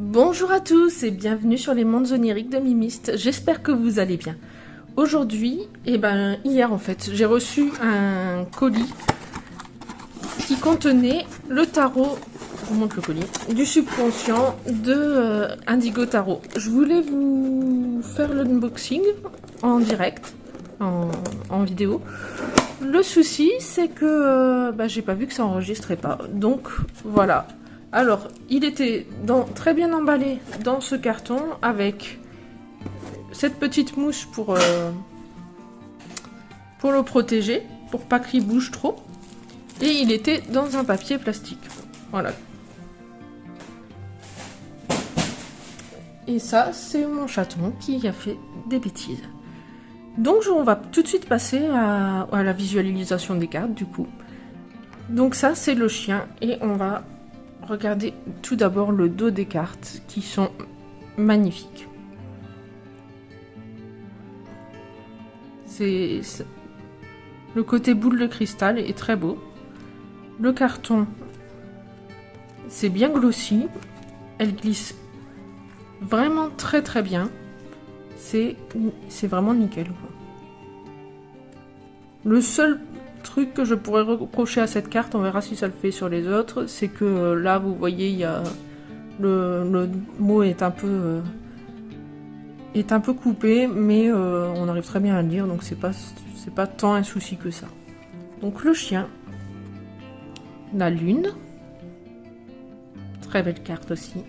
Bonjour à tous et bienvenue sur les mondes oniriques de Mimiste. J'espère que vous allez bien. Aujourd'hui, hier en fait, j'ai reçu un colis qui contenait le tarot, je vous montre le colis, du subconscient de Indigo Tarot. Je voulais vous faire l'unboxing en direct, en vidéo. Le souci, c'est que j'ai pas vu que ça enregistrait pas. Donc voilà. Alors, il était très bien emballé dans ce carton avec cette petite mousse pour le protéger, pour pas qu'il bouge trop. Et il était dans un papier plastique. Voilà. Et ça, c'est mon chaton qui a fait des bêtises. Donc, on va tout de suite passer à la visualisation des cartes, du coup. Donc ça, c'est le chien. Et on va regarder tout d'abord le dos des cartes, qui sont magnifiques. Le côté boule de cristal est très beau. Le carton, c'est bien glossy. Elle glisse vraiment très très bien. C'est vraiment nickel, quoi. Le seul truc que je pourrais reprocher à cette carte, on verra si ça le fait sur les autres, c'est que là vous voyez, il y a le mot est un peu coupé, mais on arrive très bien à le lire, donc c'est pas tant un souci que ça. Donc le chien, la lune, très belle carte aussi.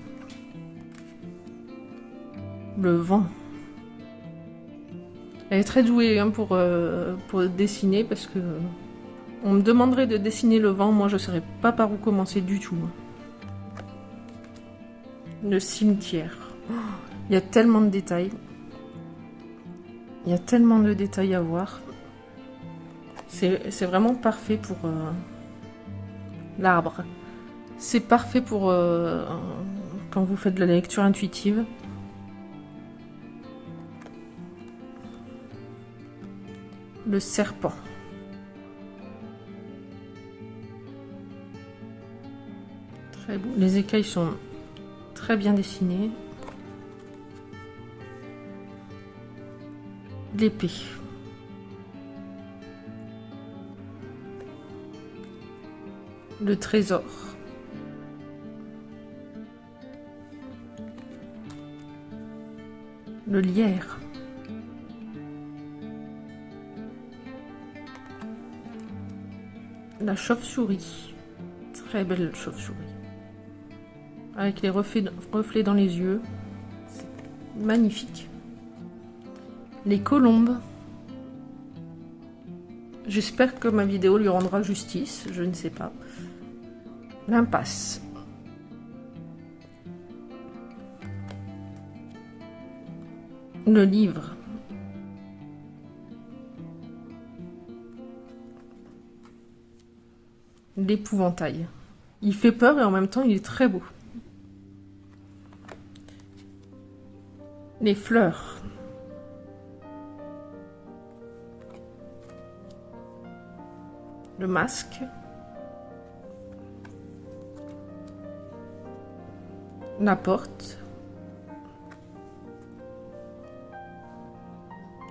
Le vent. Elle est très douée pour dessiner, parce que on me demanderait de dessiner le vent, moi je ne saurais pas par où commencer du tout. Le cimetière. Oh, il y a tellement de détails. Il y a tellement de détails à voir. C'est vraiment parfait pour l'arbre. C'est parfait pour quand vous faites de la lecture intuitive. Le serpent. Très beau. Les écailles sont très bien dessinées. L'épée. Le trésor. Le lierre. La chauve-souris. Très belle chauve-souris. Avec les reflets dans les yeux. Magnifique. Les colombes. J'espère que ma vidéo lui rendra justice, je ne sais pas. L'impasse. Le livre. L'épouvantail. Il fait peur et en même temps il est très beau. Les fleurs. Le masque. La porte.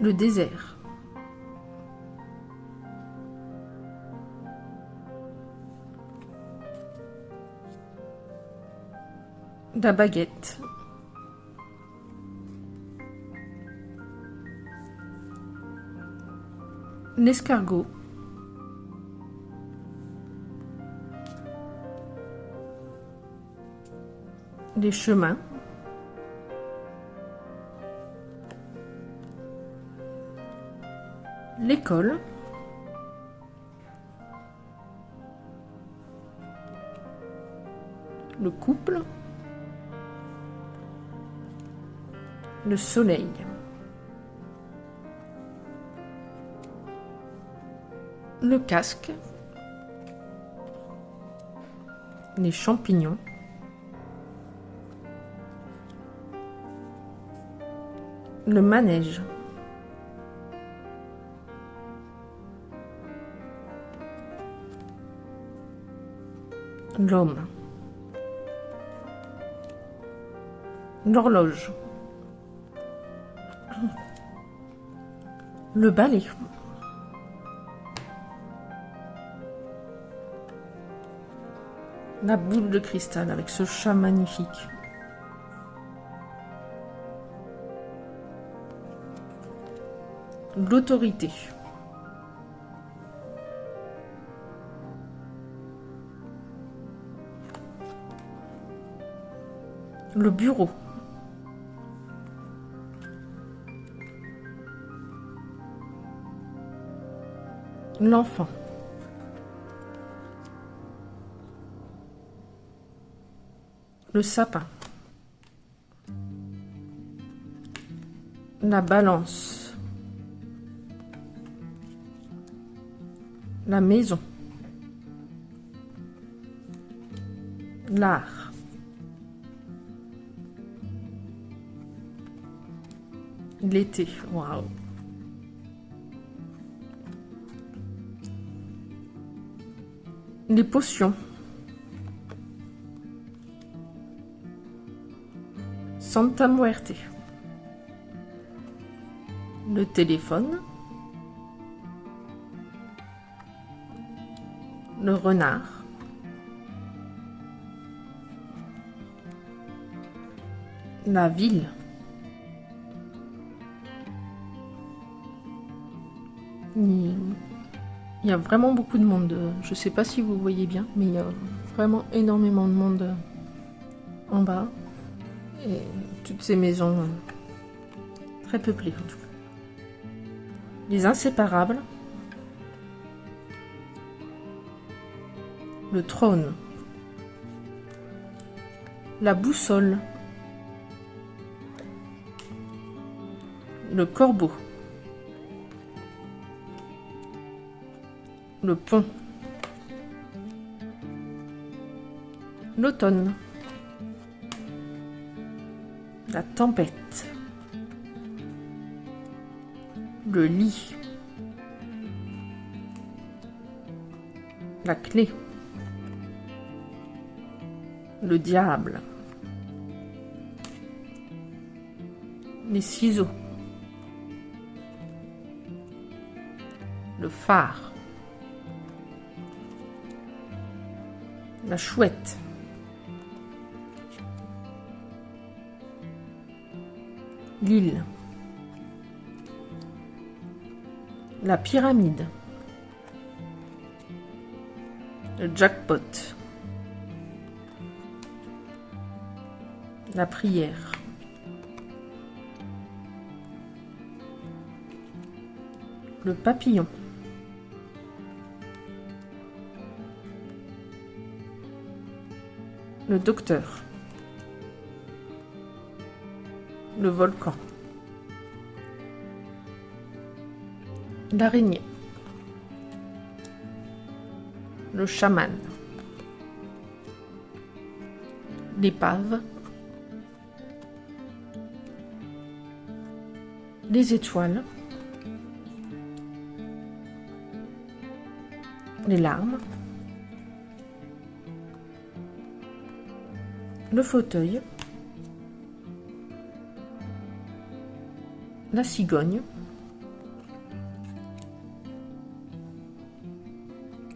Le désert. La baguette. L'escargot. Les chemins. L'école. Le couple. Le soleil. Le casque. Les champignons. Le manège. L'homme. l'horloge, le balai, la boule de cristal avec ce chat magnifique, l'autorité, le bureau, l'enfant, le sapin, la balance, la maison, l'art, l'été, waouh, les potions, Santa Muerte, le téléphone, le renard, la ville, il y a vraiment beaucoup de monde. Je ne sais pas si vous voyez bien, mais il y a vraiment énormément de monde en bas. Et toutes ces maisons très peuplées en tout cas. Les inséparables, le trône, la boussole, le corbeau, le pont, l'automne, la tempête, le lit, la clé, le diable, les ciseaux, le phare, la chouette, l'île, la pyramide, le jackpot, la prière, le papillon, le docteur, le volcan, l'araignée, le chaman, l'épave, les étoiles, les larmes, le fauteuil, la cigogne,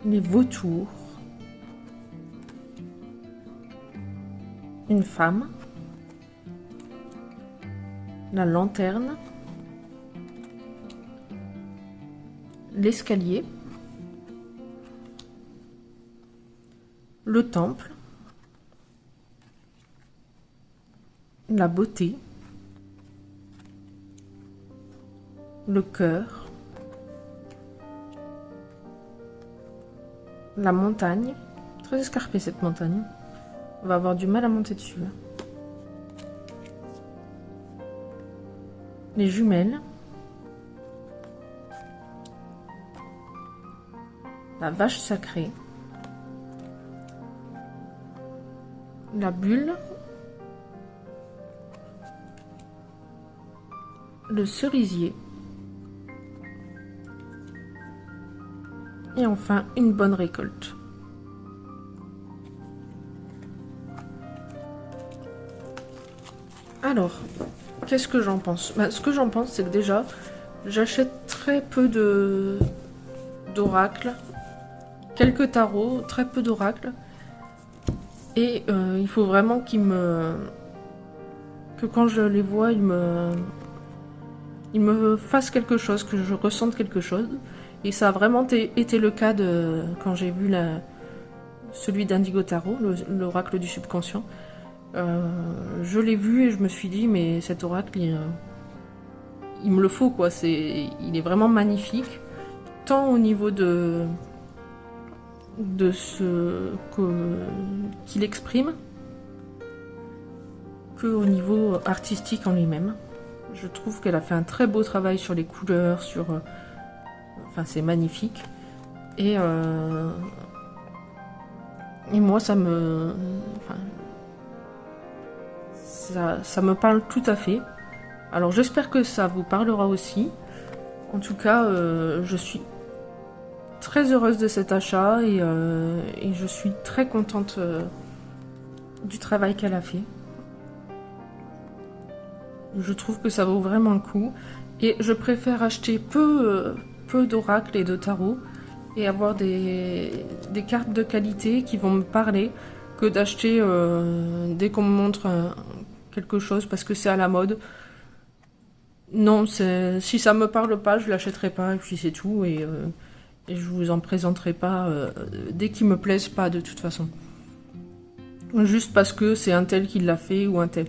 les vautours, une femme, la lanterne, l'escalier, le temple, la beauté, le cœur, la montagne, très escarpée cette montagne, on va avoir du mal à monter dessus. Les jumelles, la vache sacrée, la bulle, le cerisier et enfin une bonne récolte. Alors, qu'est-ce que j'en pense? Ce que j'en pense, c'est que déjà, j'achète très peu d'oracles, quelques tarots, très peu d'oracles. Et il faut vraiment que quand je les vois, ils me fassent quelque chose, que je ressente quelque chose. Et ça a vraiment été le cas quand j'ai vu celui d'Indigo Tarot, l'oracle du subconscient. Je l'ai vu et je me suis dit, mais cet oracle, il me le faut, quoi. Il est vraiment magnifique, tant au niveau de ce qu'il exprime, que au niveau artistique en lui-même. Je trouve qu'elle a fait un très beau travail sur les couleurs, enfin, c'est magnifique. Et moi, ça me parle tout à fait. Alors, j'espère que ça vous parlera aussi. En tout cas, je suis très heureuse de cet achat et je suis très contente du travail qu'elle a fait. Je trouve que ça vaut vraiment le coup. Et je préfère acheter peu d'oracles et de tarots et avoir des cartes de qualité qui vont me parler que d'acheter dès qu'on me montre quelque chose parce que c'est à la mode. Non, si ça me parle pas, je l'achèterai pas et puis c'est tout. Et je vous en présenterai pas dès qu'ils me plaisent pas de toute façon. Juste parce que c'est un tel qui l'a fait ou un tel.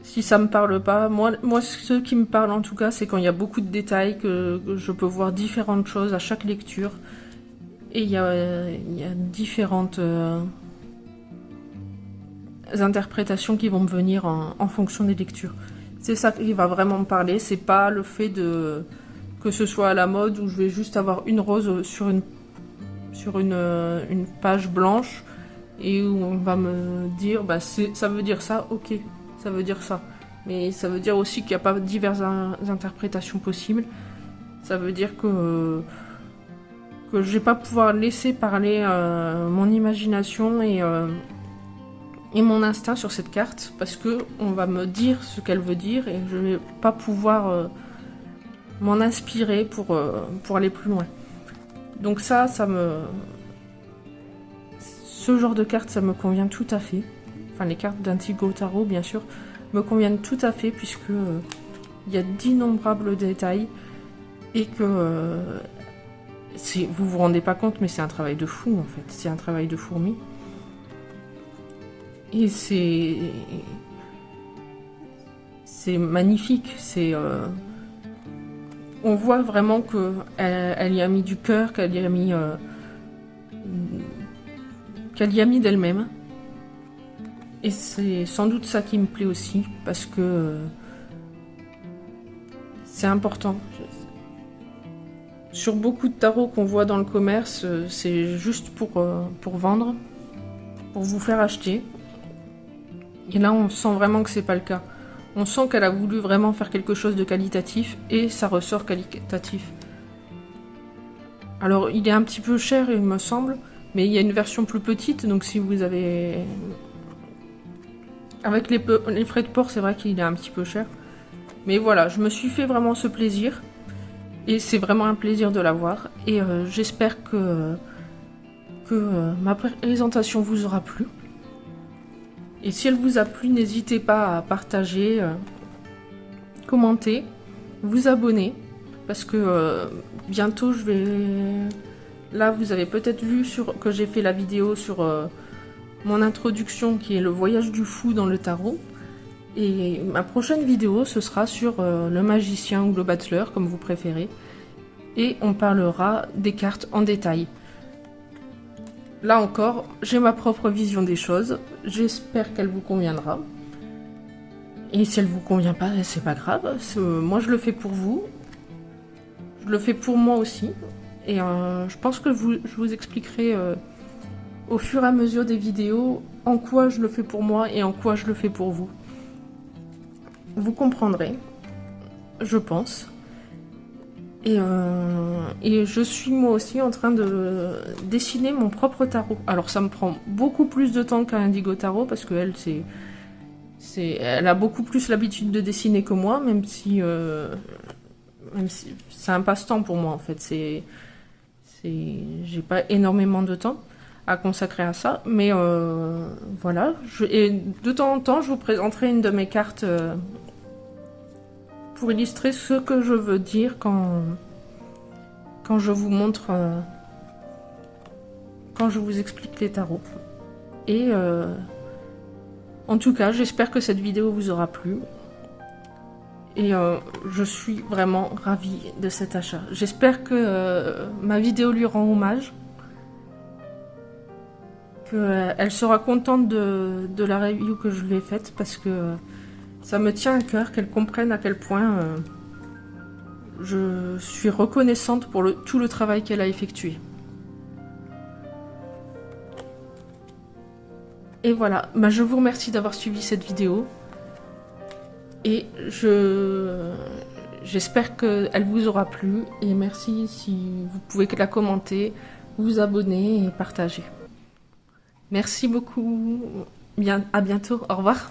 Si ça me parle pas, moi ce qui me parle en tout cas, c'est quand il y a beaucoup de détails, que je peux voir différentes choses à chaque lecture. Et il y a différentes interprétations qui vont me venir en fonction des lectures. C'est ça qui va vraiment me parler, c'est pas le fait que ce soit à la mode où je vais juste avoir une rose sur une page blanche et où on va me dire bah ça veut dire ça, ok, ça veut dire ça. Mais ça veut dire aussi qu'il n'y a pas diverses interprétations possibles. Ça veut dire que je vais pas pouvoir laisser parler mon imagination et mon instinct sur cette carte parce que on va me dire ce qu'elle veut dire et je vais pas pouvoir m'en inspirer pour aller plus loin. Donc ce genre de carte, ça me convient tout à fait. Enfin, les cartes d'Indigo Tarot, bien sûr, me conviennent tout à fait puisque il y a d'innombrables détails et que vous vous rendez pas compte, mais c'est un travail de fou en fait. C'est un travail de fourmi. Et c'est magnifique. On voit vraiment qu'elle y a mis du cœur, qu'elle y a mis d'elle-même. Et c'est sans doute ça qui me plaît aussi, parce que c'est important. Sur beaucoup de tarots qu'on voit dans le commerce, c'est juste pour vendre, pour vous faire acheter. Et là, on sent vraiment que c'est pas le cas. On sent qu'elle a voulu vraiment faire quelque chose de qualitatif, et ça ressort qualitatif. Alors, il est un petit peu cher, il me semble, mais il y a une version plus petite, donc si vous avez... Avec les frais de port, c'est vrai qu'il est un petit peu cher. Mais voilà, je me suis fait vraiment ce plaisir. Et c'est vraiment un plaisir de l'avoir. Et j'espère que ma présentation vous aura plu. Et si elle vous a plu, n'hésitez pas à partager, commenter, vous abonner. Parce que bientôt, je vais... Là, vous avez peut-être vu que j'ai fait la vidéo sur mon introduction qui est le voyage du fou dans le tarot. Et ma prochaine vidéo, ce sera sur le magicien ou le battleur, comme vous préférez. Et on parlera des cartes en détail. Là encore, j'ai ma propre vision des choses. J'espère qu'elle vous conviendra. Et si elle vous convient pas, c'est pas grave. Moi, je le fais pour vous. Je le fais pour moi aussi. Et je pense que je vous expliquerai au fur et à mesure des vidéos en quoi je le fais pour moi et en quoi je le fais pour vous. Vous comprendrez, je pense. Et je suis moi aussi en train de dessiner mon propre tarot. Alors ça me prend beaucoup plus de temps qu'un Indigo Tarot parce que elle, c'est Elle a beaucoup plus l'habitude de dessiner que moi, même si c'est un passe-temps pour moi en fait. J'ai pas énormément de temps à consacrer à ça, mais voilà. Et de temps en temps, je vous présenterai une de mes cartes pour illustrer ce que je veux dire quand je vous montre, quand je vous explique les tarots. Et en tout cas, j'espère que cette vidéo vous aura plu. Et je suis vraiment ravie de cet achat. J'espère que ma vidéo lui rend hommage. Qu'elle sera contente de la review que je lui ai faite. Parce que ça me tient à cœur qu'elle comprenne à quel point je suis reconnaissante pour tout le travail qu'elle a effectué. Et voilà, je vous remercie d'avoir suivi cette vidéo. Et j'espère qu'elle vous aura plu. Et merci si vous pouvez la commenter, vous abonner et partager. Merci beaucoup. À bientôt. Au revoir.